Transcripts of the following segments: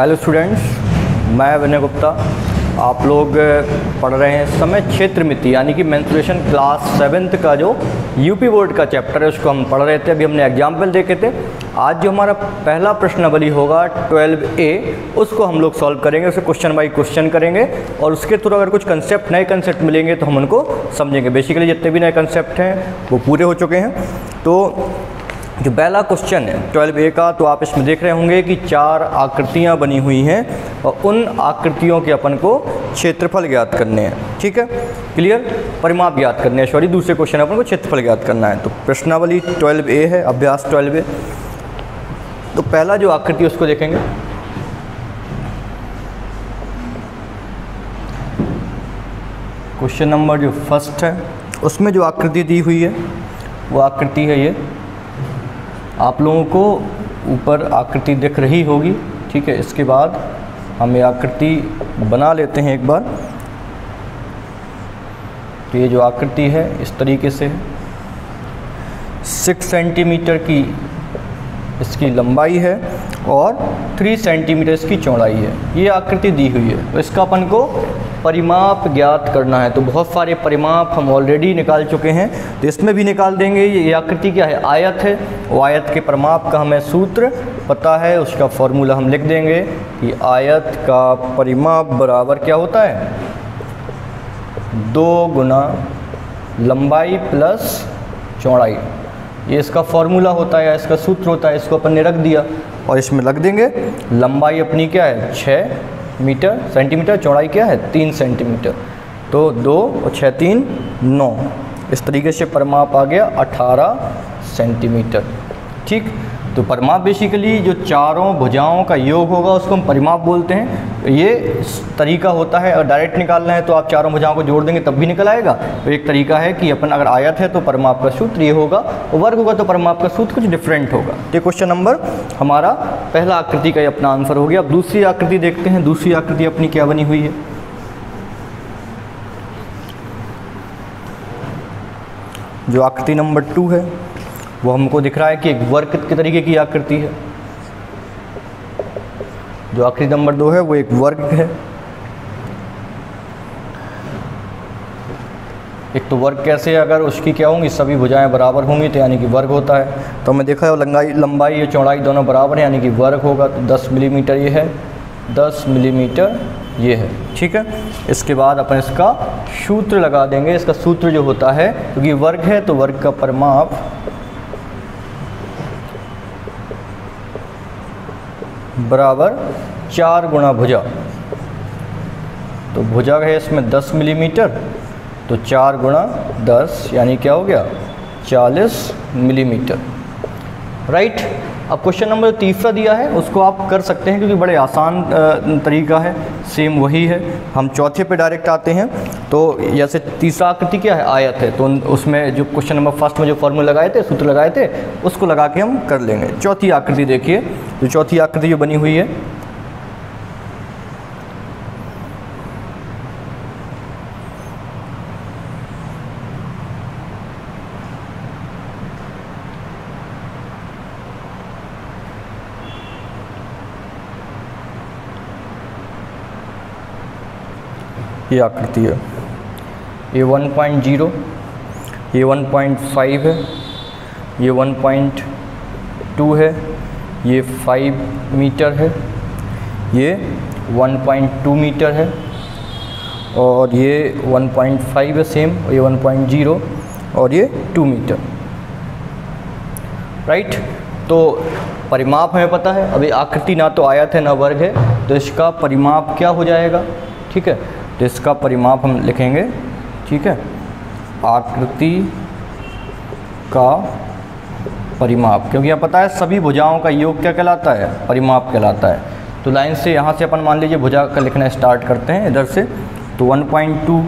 Hello students, मैं विनय गुप्ता। आप लोग पढ़ रहे हैं समय क्षेत्रमिति यानी कि मेंस्ट्रुएशन क्लास 7th का जो यूपी बोर्ड का चैप्टर है उसको हम पढ़ रहे थे। अभी हमने एग्जाम्पल देखे थे। आज जो हमारा पहला प्रश्नावली होगा 12A उसको हम लोग सॉल्व करेंगे, उसे क्वेश्चन बाई क्वेश्चन करेंगे और उसके थ्रू अगर कुछ कंसेप्ट नए कंसेप्ट मिलेंगे तो हम उनको समझेंगे। बेसिकली जितने भी नए कंसेप्ट हैं वो पूरे हो चुके हैं। तो जो पहला क्वेश्चन है 12A का, तो आप इसमें देख रहे होंगे कि 4 आकृतियां बनी हुई हैं और उन आकृतियों के अपन को क्षेत्रफल ज्ञात करने हैं। ठीक है, क्लियर। परिमाप ज्ञात करने हैं, सॉरी, दूसरे क्वेश्चन अपन को क्षेत्रफल ज्ञात करना है। तो प्रश्नावली 12A है, अभ्यास 12A। तो पहला जो आकृति उसको देखेंगे। क्वेश्चन नंबर जो फर्स्ट है उसमें जो आकृति दी हुई है वो आकृति है ये। आप लोगों को ऊपर आकृति दिख रही होगी। ठीक है, इसके बाद हम ये आकृति बना लेते हैं एक बार। तो ये जो आकृति है इस तरीके से 6 सेंटीमीटर की इसकी लंबाई है और 3 सेंटीमीटर इसकी चौड़ाई है। ये आकृति दी हुई है, तो इसका अपन को परिमाप ज्ञात करना है। तो बहुत सारे परिमाप हम ऑलरेडी निकाल चुके हैं, तो इसमें भी निकाल देंगे। ये आकृति क्या है? आयत है। वो आयत के परिमाप का हमें सूत्र पता है, उसका फॉर्मूला हम लिख देंगे कि आयत का परिमाप बराबर क्या होता है? 2 गुना लंबाई प्लस चौड़ाई। ये इसका फॉर्मूला होता है या इसका सूत्र होता है। इसको अपन ने रख दिया और इसमें लग देंगे लंबाई अपनी क्या है? 6 मीटर, सेंटीमीटर, चौड़ाई क्या है? 3 सेंटीमीटर। तो 2 और 6 3 9। इस तरीके से परिमाप आ गया 18 सेंटीमीटर। ठीक, तो परिमाप बेसिकली जो चारों भुजाओं का योग होगा उसको हम परिमाप बोलते हैं। ये तरीका होता है। अगर डायरेक्ट निकालना है तो आप चारों भुजाओं को जोड़ देंगे तब भी निकल आएगा। तो एक तरीका है कि अपन अगर आयत है तो परिमाप का सूत्र ये होगा, वर्ग होगा तो परिमाप का सूत्र कुछ डिफरेंट होगा। तो क्वेश्चन नंबर हमारा पहला आकृति का ही अपना आंसर हो गया। अब दूसरी आकृति देखते हैं। दूसरी आकृति अपनी क्या बनी हुई है? जो आकृति नंबर 2 है वो हमको दिख रहा है कि एक वर्ग के तरीके की आकृति है। जो आकृति नंबर 2 है वो एक वर्ग है। एक तो वर्ग कैसे, अगर उसकी क्या होंगी, सभी भुजाएं बराबर होंगी तो यानी कि वर्ग होता है। तो हमें देखा है लंबाई और चौड़ाई दोनों बराबर है यानी कि वर्ग होगा। तो 10 मिलीमीटर ये है, 10 मिलीमीटर ये है। ठीक है, इसके बाद अपन इसका सूत्र लगा देंगे। इसका सूत्र जो होता है, क्योंकि वर्ग है तो वर्ग का परिमाप बराबर 4 गुना भुजा। तो भुजा है इसमें 10 मिलीमीटर, तो 4 गुना 10 यानी क्या हो गया? 40 मिलीमीटर। राइट। अब क्वेश्चन नंबर तीसरा दिया है उसको आप कर सकते हैं क्योंकि बड़े आसान तरीका है, सेम वही है। हम चौथे पे डायरेक्ट आते हैं। तो जैसे तीसरा आकृति क्या है? आयत है। तो उसमें जो क्वेश्चन नंबर फर्स्ट में जो फॉर्मूला लगाए थे, सूत्र लगाए थे, उसको लगा के हम कर लेंगे। चौथी आकृति देखिए। जो चौथी आकृति जो बनी हुई है ये आकृति है। ये 1.0, ये 1.5 है, ये 1.2 है, ये 5 मीटर है, ये 1.2 मीटर है और ये 1.5 है सेम, और ये 1.0 और ये 2 मीटर। राइट। तो परिमाप हमें पता है। अभी आकृति ना तो आयत है ना वर्ग है, तो इसका परिमाप क्या हो जाएगा? ठीक है, तो इसका परिमाप हम लिखेंगे। ठीक है, आकृति का परिमाप, क्योंकि यहाँ पता है सभी भुजाओं का योग क्या कहलाता है? परिमाप कहलाता है। तो लाइन से यहाँ से अपन मान लीजिए भुजा का लिखना स्टार्ट करते हैं इधर से। तो 1.2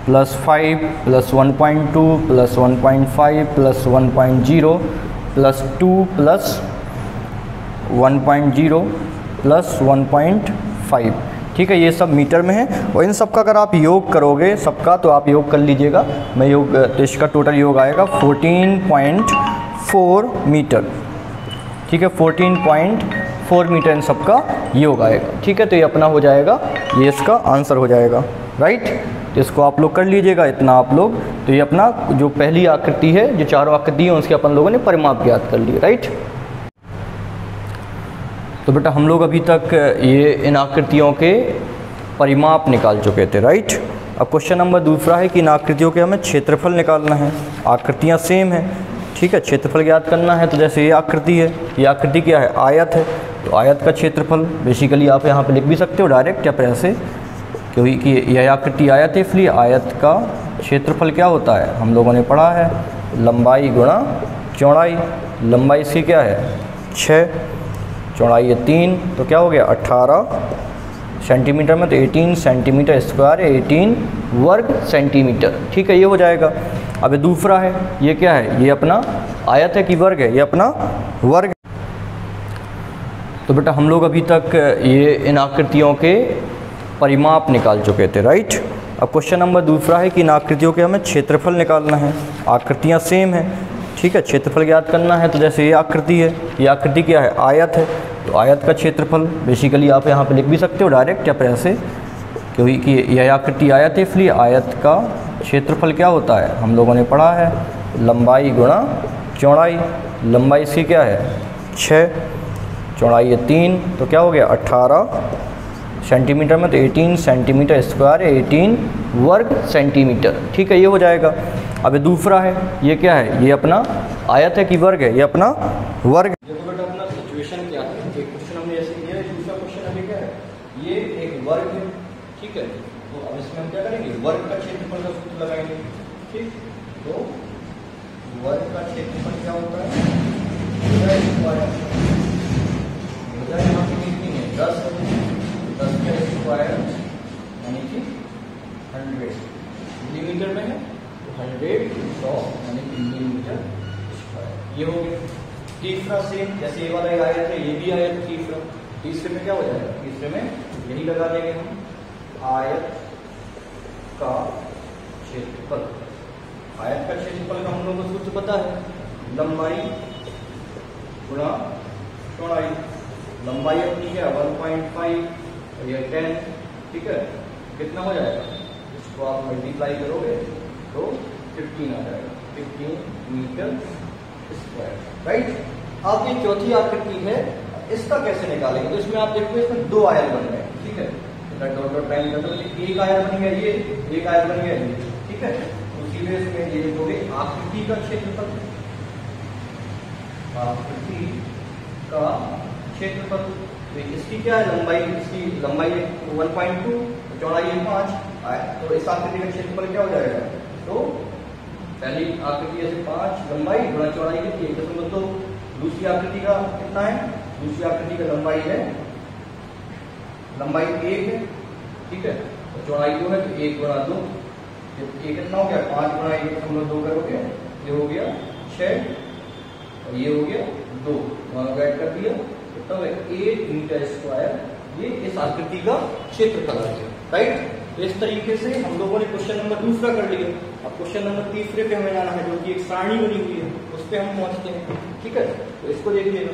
plus 5 plus 1.2 plus 1.5 plus 1.0 plus 2 plus 1.0 plus 1.5। ठीक है, ये सब मीटर में है और इन सब का अगर आप योग करोगे सबका, तो आप योग कर लीजिएगा। मैं योग, तो इसका टोटल योग आएगा 14.4 मीटर। ठीक है, 14.4 4 मीटर इन सबका योग आएगा। ठीक है, तो ये अपना हो जाएगा, ये इसका आंसर हो जाएगा। राइट, तो इसको आप लोग कर लीजिएगा इतना आप लोग। तो ये अपना जो पहली आकृति है, जो चारों आकृति हैं उसके अपन लोगों ने परिमाप ज्ञात कर लिए। राइट, तो बेटा हम लोग अभी तक ये इन आकृतियों के परिमाप निकाल चुके थे। राइट, अब क्वेश्चन नंबर दूसरा है कि इन आकृतियों के हमें क्षेत्रफल निकालना है। आकृतियाँ सेम हैं, ठीक है, क्षेत्रफल ज्ञात करना है। तो जैसे ये आकृति है, ये आकृति क्या है, आयत है, तो आयत का क्षेत्रफल बेसिकली आप यहाँ पे लिख भी सकते हो डायरेक्ट या फिर ऐसे, क्योंकि यह आकृति आयत है इसलिए आयत का क्षेत्रफल क्या होता है, हम लोगों ने पढ़ा है लंबाई गुणा चौड़ाई। लंबाई इसकी क्या है 6, चौड़ाई है 3, तो क्या हो गया 18 सेंटीमीटर में, तो 18 सेंटीमीटर स्क्वायर, 18 वर्ग सेंटीमीटर। ठीक है, ये हो जाएगा। अब ये दूसरा है, ये क्या है, ये अपना आयत है कि वर्ग है, ये अपना वर्ग। तो बेटा हम लोग अभी तक ये इन आकृतियों के परिमाप निकाल चुके थे। राइट, अब क्वेश्चन नंबर दूसरा है कि इन आकृतियों के हमें क्षेत्रफल निकालना है। आकृतियाँ सेम हैं, ठीक है, क्षेत्रफल ज्ञात करना है। तो जैसे ये आकृति है, ये आकृति क्या है, आयत है, तो आयत का क्षेत्रफल बेसिकली आप यहाँ पे लिख भी सकते हो डायरेक्ट या फिर ऐसे, क्योंकि यह आकृति आयत है इसलिए आयत का क्षेत्रफल क्या होता है, हम लोगों ने पढ़ा है लंबाई गुणा चौड़ाई। लंबाई इसकी क्या है 6, चौड़ाई है 3, तो क्या हो गया 18 सेंटीमीटर में, तो 18 सेंटीमीटर स्क्वायर, 18 वर्ग सेंटीमीटर। ठीक है, ये हो जाएगा। अब ये दूसरा है, ये क्या है, ये अपना आयत है कि वर्ग है, ये अपना वर्ग। देखो बेटा अपना सिचुएशन क्या है, एक क्वेश्चन हमने ऐसे किया है, दूसरा क्वेश्चन अभी क्या है, ये एक वर्ग है। ठीक है, तो अब इसमें हम क्या करेंगे, वर्ग का क्षेत्रफल का सूत्र लगाएंगे। ठीक, तो वर्ग का क्षेत्रफल क्या होता है, यहाँ पे कितनी है 10 का स्क्वायर यानी कि 100 मिलीमीटर में है, तो 100 यानी कि मिलीमीटर स्क्वायर। ये हो गया। तीसरा सेम, जैसे ये वाला आयत है, ये भी आयत। तीसरे में क्या हो जाएगा, तीसरे में यही लगा देंगे हम, आयत का क्षेत्रफल। आयत का क्षेत्रफल का हम लोगों को सूत्र पता है, लंबाई गुणा चौड़ाई। लंबाई अपनी है 1.5 और यह 10। ठीक है, कितना हो जाएगा, इसको आप मल्टीप्लाई करोगे तो 15 आ जाएगा, 15 मीटर स्क्वायर। राइट, अब ये चौथी आकृति है, इसका कैसे निकालेंगे, तो इसमें आप देखो इसमें 2 आयत बन गए। ठीक है, डॉट टाइम कर दो, एक आयत बन गया ये, एक आयत बन गया ये। ठीक है, उसी में इसमें ये लिखोगे आकृति का क्षेत्रफल, आकृति का क्षेत्रफल। तो इसकी क्या है लंबाई, इसकी लंबाई 1.2, चौड़ाई है 5, तो इस आकृति का क्षेत्रफल क्या हो जाएगा, तो पहली आकृति जैसे 5 लंबाई गुणा चौड़ाई कितनी 1.2। दूसरी आकृति का कितना है, दूसरी आकृति का लंबाई है, लंबाई 1 है। ठीक है, तो चौड़ाई 2 है, तो 1 गुणा 2, ये कितना हो गया 5 गुणा 1.2 करोगे, ये हो गया 6 और ये हो गया 2, दोनों को ऐड कर दिया तो 8 मीटर स्क्वायर। ये इस आकृति का क्षेत्रफल आ गया। राइट, तो इस तरीके से हम लोगों ने क्वेश्चन नंबर दूसरा कर लिया। अब क्वेश्चन नंबर तीसरे पे हमें जाना है, जो कि एक सारणी बनी हुई है, उस पे हम पहुंचते हैं। ठीक है, तो इसको देखिएगा,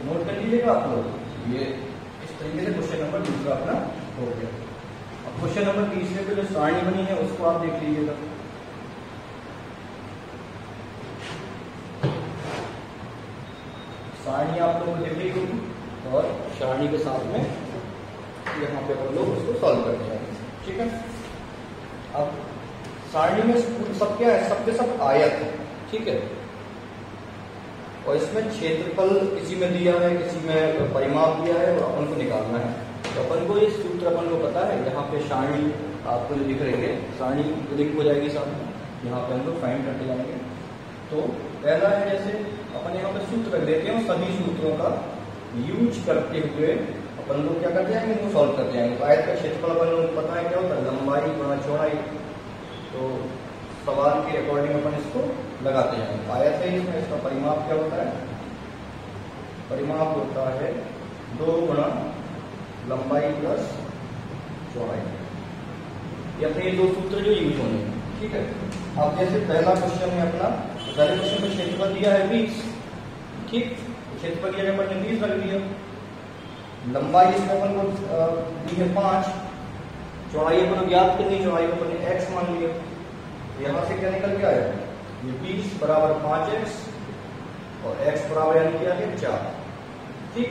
नोट कर लीजिएगा आप लोग। ये इस तरीके से क्वेश्चन नंबर दूसरा अपना हो गया। अब क्वेश्चन नंबर तीसरे पे जो सारणी बनी है उसको आप देख लीजिएगा। सारणी आप लोगों को दिख रही होगी और सारणी के साथ में यहाँ पे हम लोग उसको सॉल्व करते हैं। ठीक है, अब सारणी में सब क्या है, सबके सब आयत है। ठीक है, और इसमें क्षेत्रफल किसी में दिया है, किसी में परिमाप दिया है, और अपन को निकालना है। तो अपन को ये सूत्र अपन को पता है। यहाँ पे सारणी आपको जो दिख रही है, सारणी लिंक हो जाएगी साथ में, यहाँ पे हम लोग फाइंड करते जाएंगे। तो पहला है, जैसे अपन यहाँ पे सूत्र रख देते हैं, सभी सूत्रों का यूज करते हुए अपन लोग क्या करते जाएंगे, इनको सॉल्व करते जाएंगे। तो आयत का क्षेत्रफल अपन लोग पता है क्या होता है, लंबाई गुणा चौड़ाई। तो सवाल के अकॉर्डिंग अपन इसको लगाते जाएंगे। तो आयत है इसमें, इसका परिमाप क्या होता है, परिमाप होता है 2 गुणा लंबाई प्लस चौड़ाई। या फिर ये 2 सूत्र जो यूज होंगे। ठीक है, अब जैसे पहला क्वेश्चन है अपना, पहले क्वेश्चन में क्षेत्रफल दिया है 20। ठीक, क्षेत्रफल की जगह पर 20 रख दिया। लंबाई इसमें अपन को दी है 5, चौड़ाई अपन को ज्ञात करनी, चौड़ाई को अपन ने x मान लिया। यहां से क्या निकल के आया, ये 20 बराबर 5x और x बराबर यानी क्या है 4। ठीक,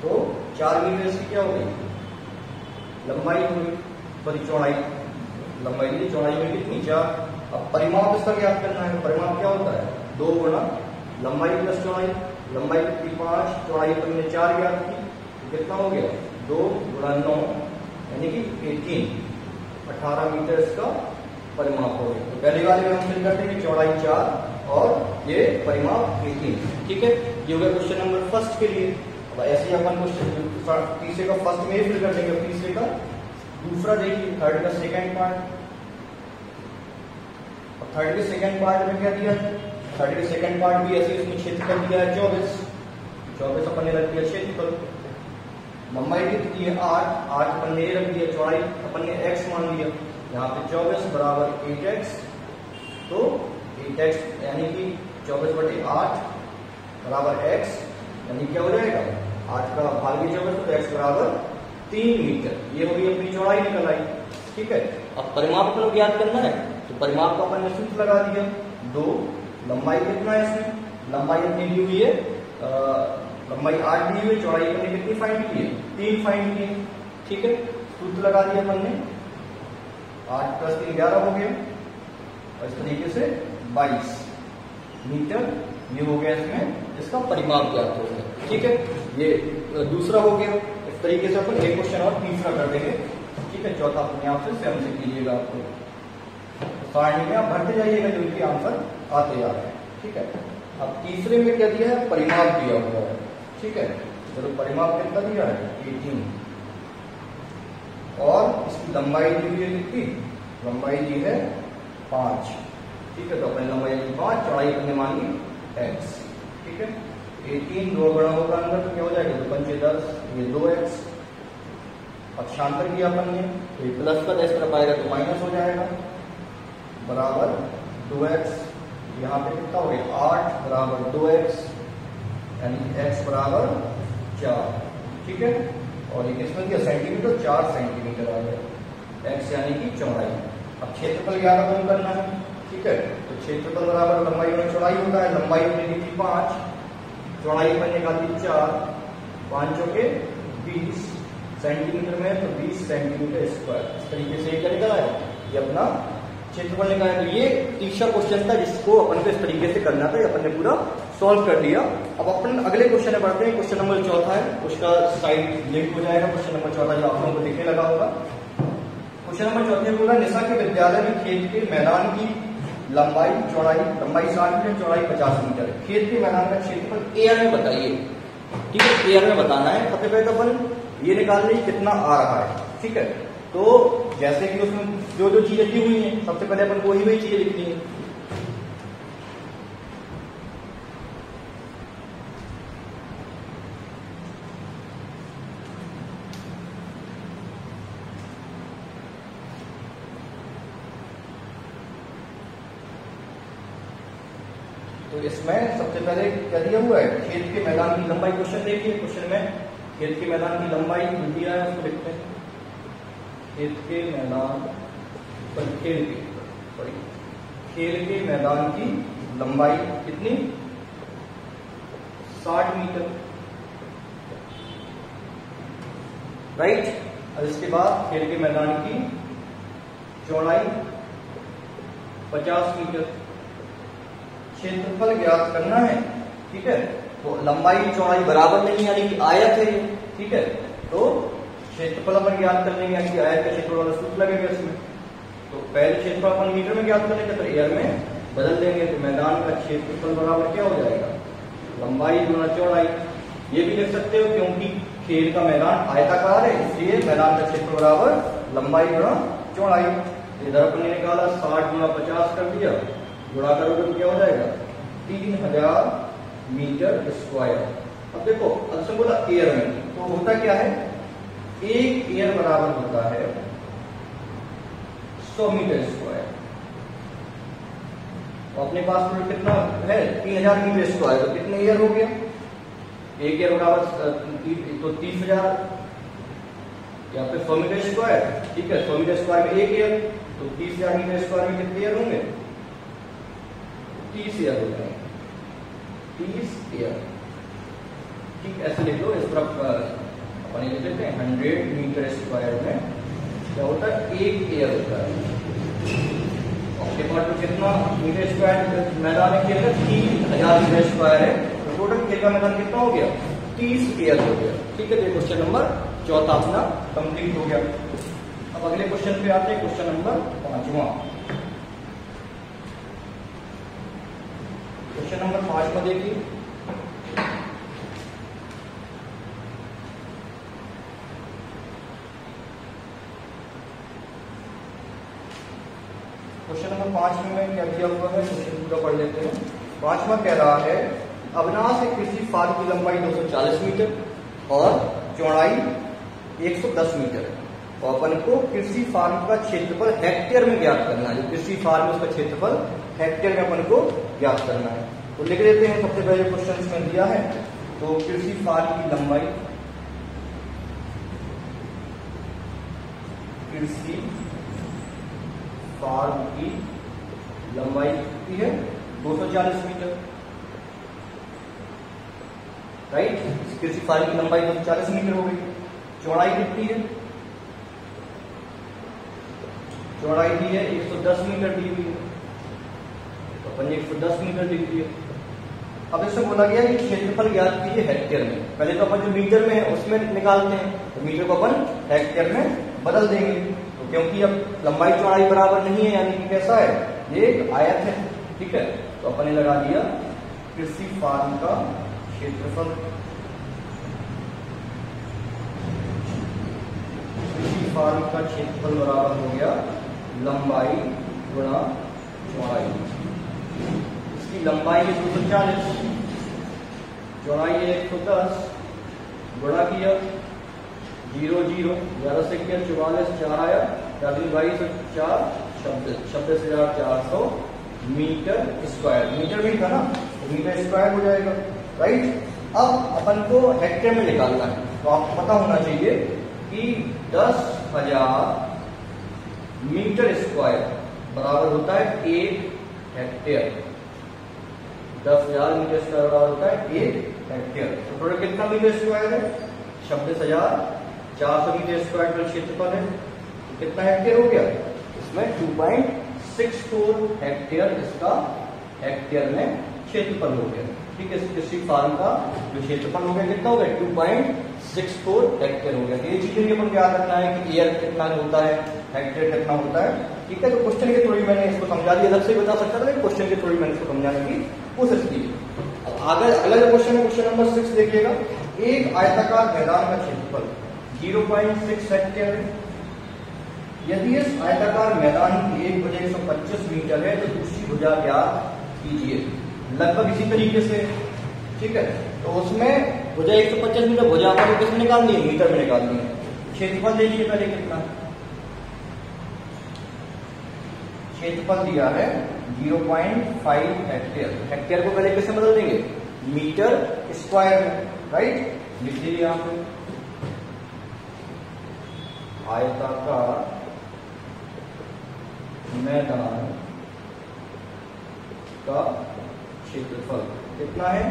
तो 4 मीटर इसकी क्या हो गई, लंबाई हो गई, सॉरी चौड़ाई, लंबाई ली, चौड़ाई में कितनी 4। अब परिमाप इसका ज्ञात करना है, परिमाप क्या होता है 2 गुना लंबाई प्लस चौड़ाई। लंबाई कितनी 5, चौड़ाई पर हमने 4 ज्ञात की, तो कितना हो गया 2 गुणा 9 यानी कि 18 मीटर इसका परिमाप हो गया। तो पहली वाले में हम फिल करते हैं चौड़ाई 4 और ये परिमाप 18। ठीक है, ये हो गया क्वेश्चन नंबर फर्स्ट के लिए। अब ऐसे ही अपन क्वेश्चन तीसरे का फर्स्ट में ही फिल कर देंगे, तीसरे का दूसरा देखिए, थर्ड का सेकंड पार्ट। और थर्ड के सेकंड पार्ट में क्या दिया है, थर्ड के सेकंड पार्ट भी ऐसे इसमें क्षेत्रफल दिया है 24 अपन ने रख दिया क्षेत्रफल। लंबाई कितनी है 8 अपन ने रख दिया, चौड़ाई अपन ने x मान लिया। यहाँ पे 24 बराबर 8x, तो 8x यानी कि 24/8 बराबर x, यानी क्या हो जाएगा 8 का भाग 24 तो x बराबर 3 मीटर। ये होगी अपनी चौड़ाई निकल आई। ठीक है, अब परिमाप को ज्ञात करना है, तो परिमाप को अपन ने सूत्र लगा दिया 2। लंबाई कितना है इसमें, लंबाई अपनी दी हुई है, लंबाई 8 दी हुई है, चौड़ाई अपन ने कितनी फाइंड की है 3 फाइंड की है। ठीक है, सूत्र लगा दिया अपन ने, 8 + 3 11 हो गया, और इस तरीके से 22 मीटर ये हो गया इसमें इसका परिमाप ज्ञात हो गया। ठीक है, ये दूसरा हो गया। इस तरीके से अपन एक क्वेश्चन और तीसरा कर देंगे। ठीक है, चौथा अपने आप से स्वयं से कीजिएगा, आपको सारणी में आप भरते जाइएगा जो भी आंसर आते जा रहे हैं। ठीक है, अब तीसरे में क्या दिया है, परिमाप दिया हुआ है। ठीक है, चलो परिमाप कितना दिया है 18, और इसकी लंबाई दी हुई है कितनी, लंबाई दी है 5। ठीक है, तो अपने लंबाई दी 5, चौड़ाई अपने मानी x। ठीक है, 18 2 गुणा होगा अंदर, तो क्या हो जाएगा 2 × 5 = 10, ये 2x। पक्षांतर किया अपन ने, तो ये प्लस का 10 तरफ आएगा तो माइनस हो जाएगा, बराबर 2x। यहाँ पे कितना हो गया 8 बराबर 2x, यानी x बराबर 4। ठीक है, और ये किसमें दिया सेंटीमीटर, 4 सेंटीमीटर आ गया x यानी कि चौड़ाई। अब क्षेत्रफल ज्ञात अपन करना है। ठीक है, तो क्षेत्रफल बराबर लंबाई में चौड़ाई होता है। लंबाई अपनी दी थी 5, चौड़ाई अपन निकाली 4, 5 चौके 20 सेंटीमीटर में, तो 20 सेंटीमीटर स्क्वायर। इस तरीके से क्या निकला है, ये अपना क्षेत्रफल निकाला है। तो ये तीसरा क्वेश्चन था जिसको अपन को इस तरीके से करना था, अपन ने पूरा सॉल्व कर दिया। अब अपन अगले क्वेश्चन में बढ़ते हैं। क्वेश्चन नंबर चौथा है, उसका साइड लिंक हो जाएगा क्वेश्चन नंबर चौथा जो आप लोगों को दिखने लगा होगा। क्वेश्चन नंबर चौथे में बोला निशा के विद्यालय में खेत के मैदान की लंबाई 60 मीटर, चौड़ाई 50 मीटर। खेत के मैदान का क्षेत्रफल एयर में बताइए। ठीक है, एयर में बताना है। सबसे पहले तो अपन ये निकाल लें कितना आ रहा है। ठीक है, तो जैसे कि उसमें जो जो चीजें दी हुई हैं, सबसे पहले अपन को वही चीजें लिखनी है। तो इसमें सबसे पहले क्या दिया हुआ है, खेत के मैदान की लंबाई। क्वेश्चन देखिए, क्वेश्चन में खेत के मैदान की लंबाई दिया है, उसको लिखते हैं खेत के मैदान पर खेल के मैदान की लंबाई कितनी 60 मीटर। राइट, और इसके बाद खेल के मैदान की चौड़ाई 50 मीटर। क्षेत्रफल ज्ञात करना है। ठीक है, तो लंबाई चौड़ाई बराबर नहीं यानी कि आयत है ये। ठीक है, तो क्षेत्रफल अपन ज्ञात कर लेंगे, यानी कि आयत का क्षेत्रफल वाला सूत्र लगेगा इसमें। तो पहले क्षेत्रफल अपन मीटर में ज्ञात करेंगे, तो एयर में बदल देंगे। तो मैदान का क्षेत्रफल बराबर क्या हो जाएगा, लंबाई गुणा चौड़ाई। ये भी लिख सकते हो क्योंकि खेल का मैदान आयताकार है, इसलिए मैदान का क्षेत्रफल बराबर लंबाई गुणा चौड़ाई। इधर अपन ने निकाला 60 गुणा 50 कर दिया, गुणा करोगे तो क्या हो जाएगा 3000 मीटर स्क्वायर। अब देखो अब बोला एयर में, तो होता क्या है, एक एयर बराबर होता है 100 मीटर स्क्वायर। तो अपने पास में कितना है 3000 मीटर स्क्वायर, तो कितने एयर हो गया एक ईयर बराबर तो 30,000 या फिर 100 मीटर स्क्वायर, ठीक है। 100 मीटर स्क्वायर में एक ईयर, तो 30,000 मीटर स्क्वायर में कितने ईयर होंगे? 30 ईयर हो जाएंगे, 30 ईयर, ठीक। ऐसे लिख लो। इस तरफ अपन लिख लेते हैं 100 मीटर स्क्वायर में क्या होता है? एक ईयर होता है। डिपार्टमेंट कितना मीटर स्क्वायर मैदान है? खेल का 30,000 मीटर स्क्वायर है, तो टोटल खेल का मैदान कितना हो गया? 30 ईयर हो गया, ठीक है। तो क्वेश्चन नंबर 4 अपना कंप्लीट हो गया। अब अगले क्वेश्चन पे आते हैं, क्वेश्चन नंबर 5वां। क्वेश्चन नंबर 5 में देखिए, क्वेश्चन नंबर 5 में क्या दिया हुआ है, क्वेश्चन पूरा पढ़ लेते हैं। 5वां कह रहा है अविनाश एक कृषि फार्म की लंबाई 240 मीटर और चौड़ाई 110 मीटर है, और अपन को कृषि फार्म का क्षेत्रफल हेक्टेयर में ज्ञात करना है। जो कृषि फार्म है उसका क्षेत्रफल हेक्टेयर में अपन को ज्ञात करना है। तो लिख देते हैं, सबसे पहले क्वेश्चन में दिया है, तो कृषि फार्म की लंबाई, कृषि फार्म की लंबाई कितनी है? 240 मीटर, राइट। कृषि फार्म की लंबाई 240 मीटर हो गई। चौड़ाई कितनी है? चौड़ाई दी है 110 मीटर दी हुई है, तो अपन 110 मीटर लिख दिए। अब इससे बोला गया कि क्षेत्रफल ज्ञात कीजिए हेक्टेयर में। पहले तो अपन जो मीटर में है उसमें निकालते हैं, तो मीटर को अपन हेक्टेयर में बदल देंगे। तो क्योंकि अब लंबाई चौड़ाई बराबर नहीं है, यानी कि कैसा है? ये एक आयत है, ठीक है। तो अपन ने लगा दिया कृषि फार्म का क्षेत्रफल, कृषि फार्म का क्षेत्रफल बराबर हो गया लंबाई गुणा चौड़ाई। इसकी लंबाई है 240, चौड़ाई है 110, गुणा किया 0 0 11 से किया 44, 4 आया 22 4 26,400 मीटर स्क्वायर। मीटर भी था ना, तो मीटर स्क्वायर हो जाएगा, राइट। अब अपन को हेक्टेयर में निकालना है, तो आपको पता होना चाहिए कि 10,000 मीटर स्क्वायर बराबर होता है 1 हेक्टेयर। 10,000 मीटर स्क्वायर बराबर होता है 1 हेक्टेयर। तो टोटल कितना मीटर स्क्वायर है? 26,400 मीटर स्क्वायर का क्षेत्रफल है। तो कितना हेक्टेयर हो गया? इसमें 2.64 हेक्टेयर इसका हेक्टेयर में क्षेत्रफल हो गया, ठीक है। कृषि फार्म का जो क्षेत्रफल हो गया कितना हो गया? 2.64 हेक्टेयर हो गया। ये चीजें भी अपन याद रखना है कि एयर कितना होता है, हेक्टेयर कितना होता है, ठीक है। तो क्वेश्चन के थ्रू मैंने इसको समझा दिया, अलग से बता सकता था, लेकिन क्वेश्चन के थ्रू मैंने इसको समझाने की कोशिश की। अब आगे अगला जो क्वेश्चन है, क्वेश्चन नंबर 6 देखिएगा। एक आयताकार मैदान का क्षेत्रफल 0.6 हेक्टेयर है। यदि इस आयताकार मैदान की एक भुजा 125 मीटर है, तो दूसरी भुजा ज्ञात कीजिए। लगभग इसी तरीके से, ठीक है। तो उसमें भुजा 125 मीटर, भुजा अपन को किसमें निकालनी है? मीटर में निकालनी है। क्षेत्रफल देखिए पहले कितना, क्षेत्रफल दिया है 0.5 हेक्टेयर। हेक्टेयर को पहले किससे बदल देंगे? मीटर स्क्वायर में, राइट। लिख दीजिए यहां पे आयताकार मैदान का क्षेत्रफल कितना है?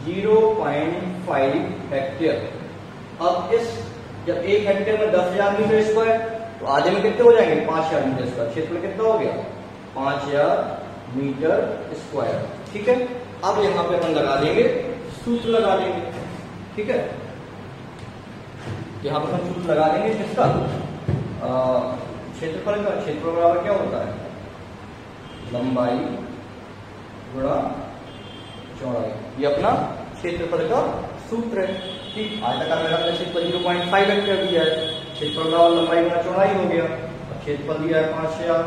0.5 हेक्टेयर। अब इस जब 1 हेक्टेयर में 10,000 मीटर स्क्वायर, तो आधे में कितने हो जाएंगे? 5,000 मीटर स्क्वायर। क्षेत्रफल कितना हो गया? 5,000 मीटर स्क्वायर, ठीक है। अब यहां पे अपन लगा देंगे, सूत्र लगा देंगे, ठीक है। यहां पर हम सूत्र लगा देंगे किसका? क्षेत्रफल का। क्षेत्रफल बराबर क्या होता है? लंबाई गुणा चौड़ाई। ये अपना क्षेत्रफल का सूत्र है, ठीक। आयताकार मैदान का क्षेत्रफल 0.5 हेक्टेयर दिया है, क्षेत्रफल बराबर लंबाई गुणा चौड़ाई हो गया। क्षेत्रफल दिया है 5,000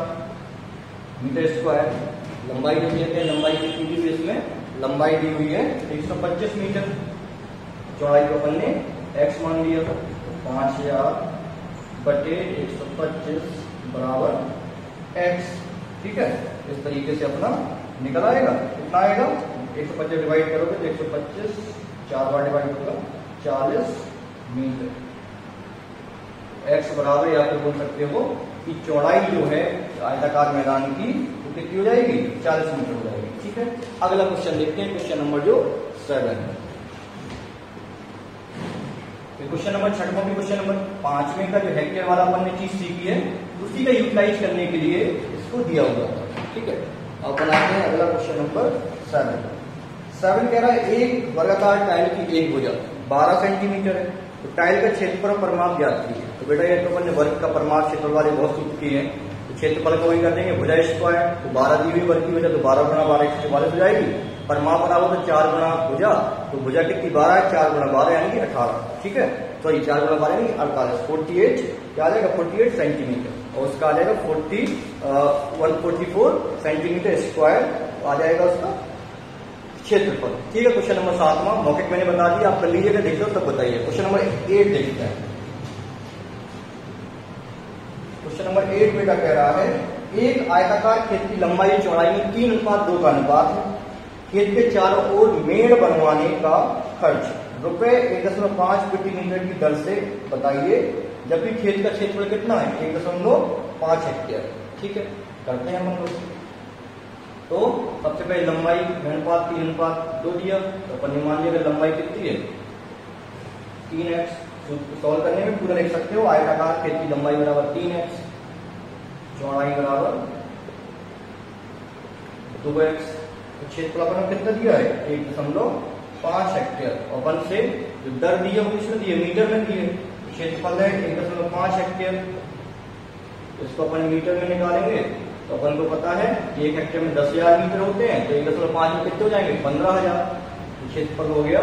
मीटर स्क्वायर। लंबाई देख लेते हैं, लंबाई कितनी दी हुई इसमें? लंबाई दी हुई है 125 मीटर, चौड़ाई को अपन ने x मान लिया, 5,000 बटे 125 बराबर x, ठीक है। इस तरीके से अपना निकल आएगा। कितना आएगा? 125 डिवाइड करोगे तो 125 4 बार डिवाइड होगा 40 मीटर। x बराबर, या फिर बोल सकते हो कि चौड़ाई जो है आयताकार मैदान की वो कितनी हो जाएगी, 40 मीटर हो जाएगी। ठीक है, अगला क्वेश्चन देखते हैं, क्वेश्चन नंबर जो 7 है। क्वेश्चन नंबर 6वां भी क्वेश्चन नंबर 5वें का जो हेक्टेयर वाला अपन ने चीज सीखी है उसी का यूटिलाइज करने के लिए इसको दिया हुआ था। ठीक है, अब बनाते हैं अगला क्वेश्चन नंबर 7 कह रहा है एक वर्गाकार टाइल की एक भुजा 12 सेंटीमीटर है, तो टाइल का क्षेत्रफल परिमाप ज्ञात कीजिए। तो बेटा ये तो अपन ने वर्ग का परिमाप क्षेत्रफल वाले बहुत सूत्र किए हैं, तो क्षेत्रफल का वही कर देंगे, भुजा स्क्वायर, तो 12 दी हुई वर्ग की वजह, तो 12 गुणा 12 144 हो जाएगी। परिमाप बराबर तो 4 गुणा भुजा, तो भुजा कितनी 12 है, 4 गुणा 12 यानी कि 18। ठीक है, तो ये 4 गुणा 12 यानी 48, 48 क्या आ जाएगा 48 सेंटीमीटर, और उसका आ जाएगा 144 सेंटीमीटर स्क्वायर आ जाएगा उसका क्षेत्रफल। ठीक है, क्वेश्चन नंबर 7वां मौखिक मैंने बता दिया, आप कर लीजिएगा, देख लो तब बताइए। क्वेश्चन नंबर 8 देखते हैं। क्वेश्चन नंबर 8 बेटा कह रहा है एक आयताकार खेत की लंबाई चौड़ाई में 3:2 का अनुपात है। खेत के चारों ओर मेड़ बनवाने का खर्च रुपए 1.5 प्रति मीटर की दर से बताइए, जबकि खेत का क्षेत्रफल कितना है 1.5 हेक्टेयर। ठीक है, करते हैं हम लोग। तो सबसे पहले लंबाई अनुपात 3:2 दिया, तो अपन मान लिया लंबाई कितनी है 3x। सॉल्व करने में पूरा लिख सकते हो, आयताकार खेत की लंबाई बराबर 3x, चौड़ाई बराबर 2x। तो क्षेत्रफल अपन कितना दिया है 1.5 हेक्टेयर, और अपन से जो दर दी है वो किसमें दी है, मीटर में दी है। क्षेत्रफल है 1.5 हेक्टेयर, इसको अपन मीटर में निकालेंगे तो अपन को पता है 1 हेक्टेयर में 10,000 मीटर होते हैं, तो 1.5 में कितने हो जाएंगे 15,000। क्षेत्रफल हो गया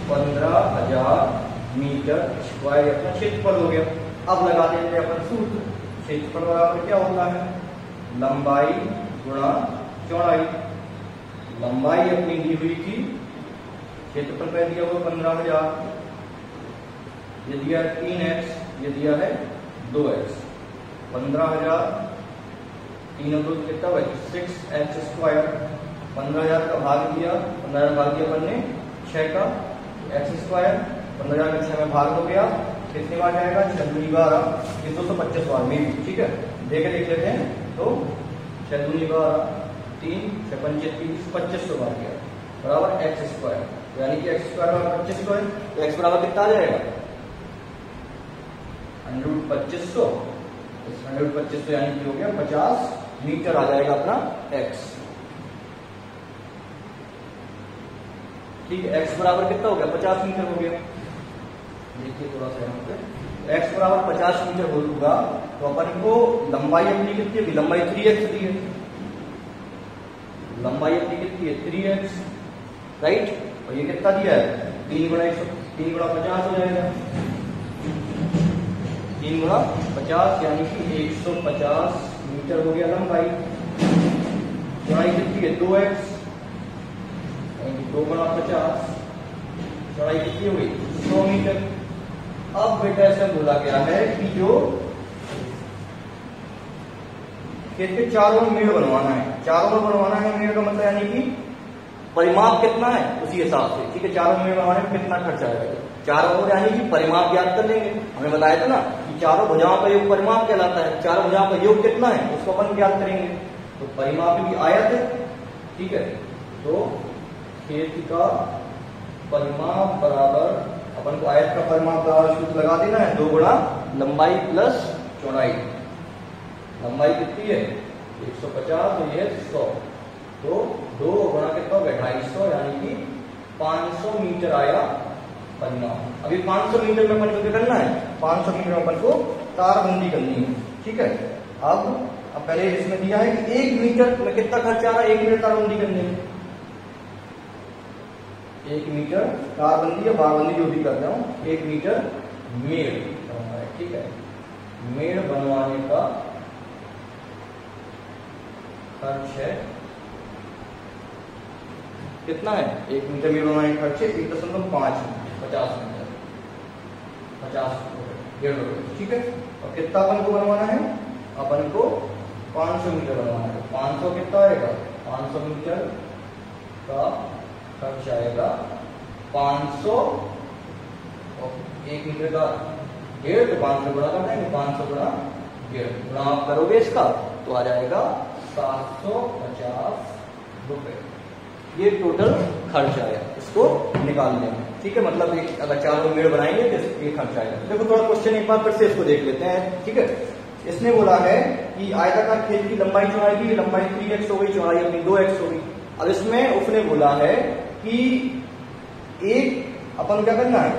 15,000 मीटर स्क्वायर, अपना क्षेत्रफल हो गया। अब लगा देते हैं अपन सूत्र, क्षेत्रफल बराबर क्या होता है लंबाई गुणा चौड़ाई। लंबाई अपनी दी हुई थी, क्षेत्रफल पे दिया हुआ 15,000, ये दिया है 3x, ये दिया है 2x। 15,000 3 और 2 कितना हुआ 6x स्क्वायर। 15,000 का भाग दिया, 15,000 भाग दिया अपन ने 6 का x स्क्वायर, 15,000 का 6 में भाग हो गया, कितनी बार जाएगा 6×12, ये 225 बार में। ठीक है, देख लेते हैं, तो 6×12 3 6 25 2500 बार गया बराबर x स्क्वायर, यानी कि x स्क्वायर बराबर 2500 है, तो x बराबर कितना आ जाएगा 100/2500, 100/2500 यानी कि हो गया 50 मीटर आ जाएगा अपना x। ठीक है, x बराबर कितना हो गया 50 मीटर हो गया। देखिए थोड़ा सा यहाँ पे x बराबर 50 मीटर होगा, तो अपन को लंबाई अपनी कितनी होगी, लंबाई 3x दी है, लंबाई अपनी कितनी है 3x, राइट। और ये कितना दिया है 3 गुणा 50 हो जाएगा, 3 गुणा 50 यानी कि 150 मीटर हो गया लंबाई। चौड़ाई कितनी है 2x, 2 गुणा 50, चौड़ाई कितनी हो गई 100 मीटर। अब बेटा ऐसा बोला गया है कि जो खेत के चारों मेड़ बनवाना है, चारों में बनवाना है मेड़ का मतलब यानी कि परिमाप कितना है उसी हिसाब से। ठीक है, चारों मेड़ बनवाने में कितना खर्चा आएगा, चारों ओर यानी कि परिमाप ज्ञात कर लेंगे। हमें बताया था ना कि चारों भुजाओं का योग परिमाप कहलाता है, चारों भुजाओं का योग कितना है उसको अपन ज्ञात करेंगे। तो परिमाप की आयत है, ठीक है, तो खेत का परिमाप बराबर, अपन को आयत का परिमाप बराबर सूत्र लगा देना है 2 गुणा लंबाई प्लस चौड़ाई। लंबाई कितनी है 150 तो ये 100, तो 2 गुणा कितना हो गया 250, यानी कि 500 मीटर आया परिमाप। अभी 500 मीटर में अपन को क्या करना है, 500 मीटर में अपन को तारबंदी करनी है। ठीक है, अब पहले इसमें दिया है कि 1 मीटर में कितना खर्चा आ रहा है 1 मीटर तारबंदी करने में। 1 मीटर तारबंदी या बारबंदी जो भी कर रहा हूं, 1 मीटर मेड़ बनवाना है। ठीक है, मेड़ बनवाने का खर्च है कितना है 1 मीटर मेड़ बनवाने का खर्च है 1.5 50 मीटर 50 1.5। ठीक है, और कितना अपन को बनवाना है, अपन को 500 मीटर बनवाना है। 500 कितना आएगा 500 मीटर का खर्च आएगा 500 1 मीटर का 1.5 तो 500 गुणा कर देंगे, 500 गुणा 1.5 गुणा आप करोगे इसका तो आ जाएगा 750 रुपए। ये टोटल खर्च आया, इसको निकाल लेंगे। ठीक है, मतलब अगर 4 मेड़ बनाएंगे तो ये खर्च आएगा। देखो थोड़ा क्वेश्चन एक बार फिर से इसको देख लेते हैं। ठीक है, इसने बोला है कि आयताकार खेत की लंबाई चौड़ाई की लंबाई 3x हो गई, चौड़ाई अपनी 2x हो गई। अब इसमें उसने बोला है कि एक अपन क्या करना है,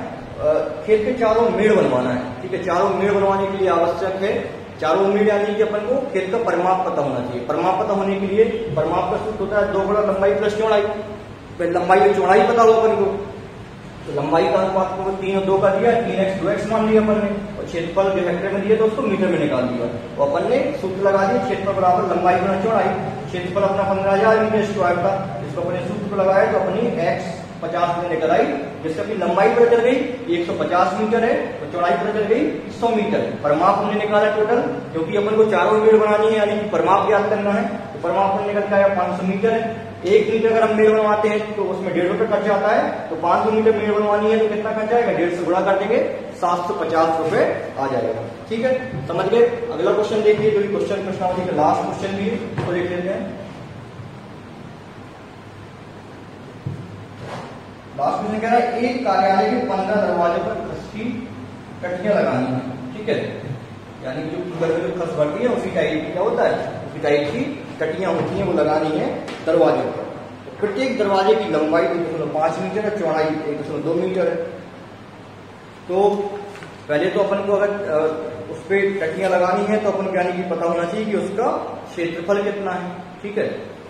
खेत के 4 मेड़ बनवाना है। ठीक है, 4 मेड़ बनवाने के लिए आवश्यक है 4 मेड़, यानी कि अपन को खेत का परिमाप पता होना चाहिए। परिमाप पता होने के लिए परिमाप का सूत्र होता है 2 गुणा लंबाई प्लस चौड़ाई। लंबाई और चौड़ाई पता हो अपन को, तो लंबाई का अनुपात को 3 और 2 का दिया, 3x 2x मान लिया अपन ने, और क्षेत्रफल जो हेक्टेयर में दिया तो उसको मीटर में निकाल दिया। तो अपन ने सूत्र लगा दिया, क्षेत्रफल बराबर लंबाई गुणा चौड़ाई। क्षेत्रफल अपना 15,000 मीटर स्क्वायर था, इसको अपने सूत्र को लगाया तो अपनी x 50 में निकल आई, जिससे अपनी लंबाई पता चल गई 150 मीटर है, तो चौड़ाई पता चल गई 100 मीटर। परिमाप हमने निकाला टोटल, क्योंकि अपन को 4 मेड़ बनानी है, यानी कि परिमाप ज्ञात करना है, तो परिमाप हमने निकल के आया 500 मीटर है। 1 मीटर अगर हम मेड़ बनवाते हैं तो उसमें 150 रुपये खर्चा आता है, तो 500 मीटर मेड़ बनवानी है तो कितना खर्चा आएगा, 150 से गुणा कर देंगे 750 रुपए आ जाएगा। ठीक है, समझ गए। अगला क्वेश्चन देखिए, जो क्वेश्चन प्रश्नावली का लास्ट क्वेश्चन भी है, उसको देख लेते हैं। लास्ट क्वेश्चन कह रहा है एक कार्यालय के 15 दरवाजों पर खस की टट्टियां लगानी है। ठीक है, यानी जो घर में खस बढ़ती है उसी टाइप की क्या होता है, उसी टाइप की टट्टियां होती हैं, वो लगानी है दरवाजे पर। तो प्रत्येक दरवाजे की लंबाई 2.5 मीटर है, चौड़ाई 1.2 मीटर है। तो पहले तो अपन को अगर उस पर टट्टियां लगानी है तो अपन को यानी कि पता होना चाहिए कि उसका क्षेत्रफल कितना है। ठीक है,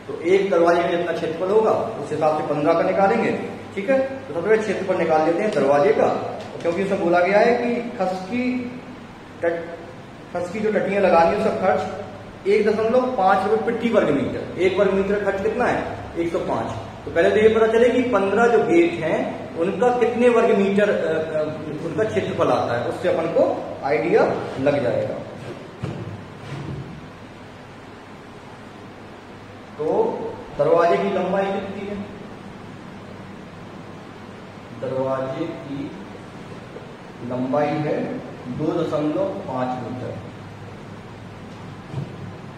तो एक दरवाजे में जितना क्षेत्रफल होगा उस हिसाब से 15 का निकालेंगे। ठीक है, तो सबसे पहले क्षेत्रफल निकाल लेते हैं दरवाजे का, क्योंकि उसमें बोला गया है कि खस की जो टट्टियां लगानी है उसका खर्च 1.5 रुपए प्रति वर्ग मीटर। 1 वर्ग मीटर खर्च कितना है, 105। तो पहले तो ये पता चले कि 15 जो गेट हैं उनका कितने वर्ग मीटर उनका क्षेत्रफल आता है, उससे अपन को आइडिया लग जाएगा। तो दरवाजे की लंबाई कितनी है, दरवाजे की लंबाई है 2.5 मीटर,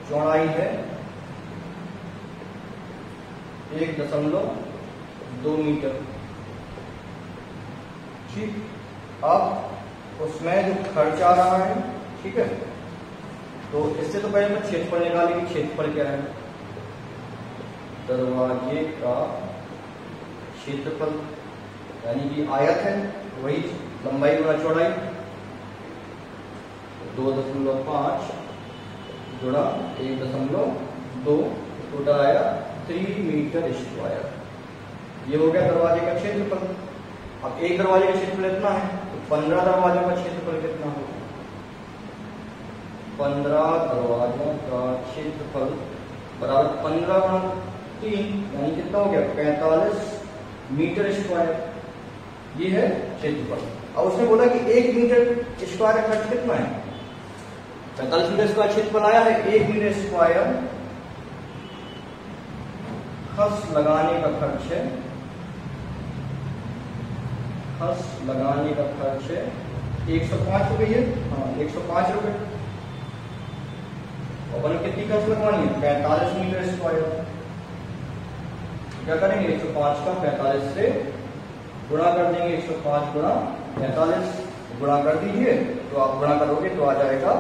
चौड़ाई है 1.2 मीटर। ठीक, अब उसमें जो खर्च आ रहा है, ठीक है, तो इससे तो पहले मैं क्षेत्रफल निकालेंगे। क्षेत्रफल क्या है, दरवाजे का क्षेत्रफल यानी कि आयत है, वही लंबाई गुणा चौड़ाई, 2.5 गुणा 1.2, टोटल आया 3 मीटर स्क्वायर। ये हो गया दरवाजे का क्षेत्रफल। अब एक दरवाजे का क्षेत्रफल इतना है, तो 15 दरवाजों का क्षेत्रफल कितना होगा, 15 दरवाजों का क्षेत्रफल बराबर 15 गुणा 3, यानी कितना हो गया 45 मीटर स्क्वायर। ये है क्षेत्रफल। अब उसने बोला कि 1 मीटर स्क्वायर का खर्च कितना है, 45 मीटर स्क्वायर क्षेत्रफल आया है। 1 मीटर स्क्वायर खस लगाने का खर्च है, खस लगाने का खर्च है 105 रुपये है। हाँ, 105 रुपये। अपन कितनी खस लगवानी है, 45 मीटर स्क्वायर। क्या करेंगे, 105 का 45 से गुणा कर देंगे, 105 गुणा 45 गुणा कर दीजिए, तो आप गुणा करोगे तो आ जाएगा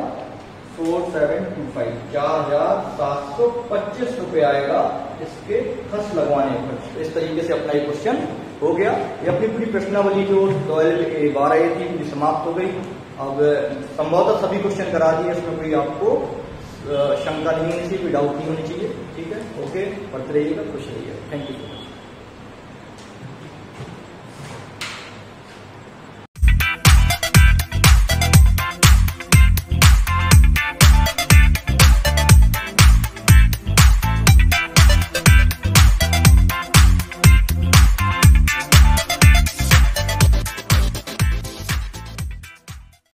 4725, 4725 रुपये आएगा इसके खस लगवाने पर। इस तरीके से अपना ये क्वेश्चन हो गया। ये अपनी पूरी प्रश्नावली जो 12 थी पूरी समाप्त हो गई। अब संभवतः सभी क्वेश्चन करा दिए, इसमें कोई आपको शंका नहीं होनी चाहिए, कोई डाउट नहीं होनी चाहिए। ठीक है, ओके, पढ़ते रहिएगा, खुश रहिएगा। Thank you so much.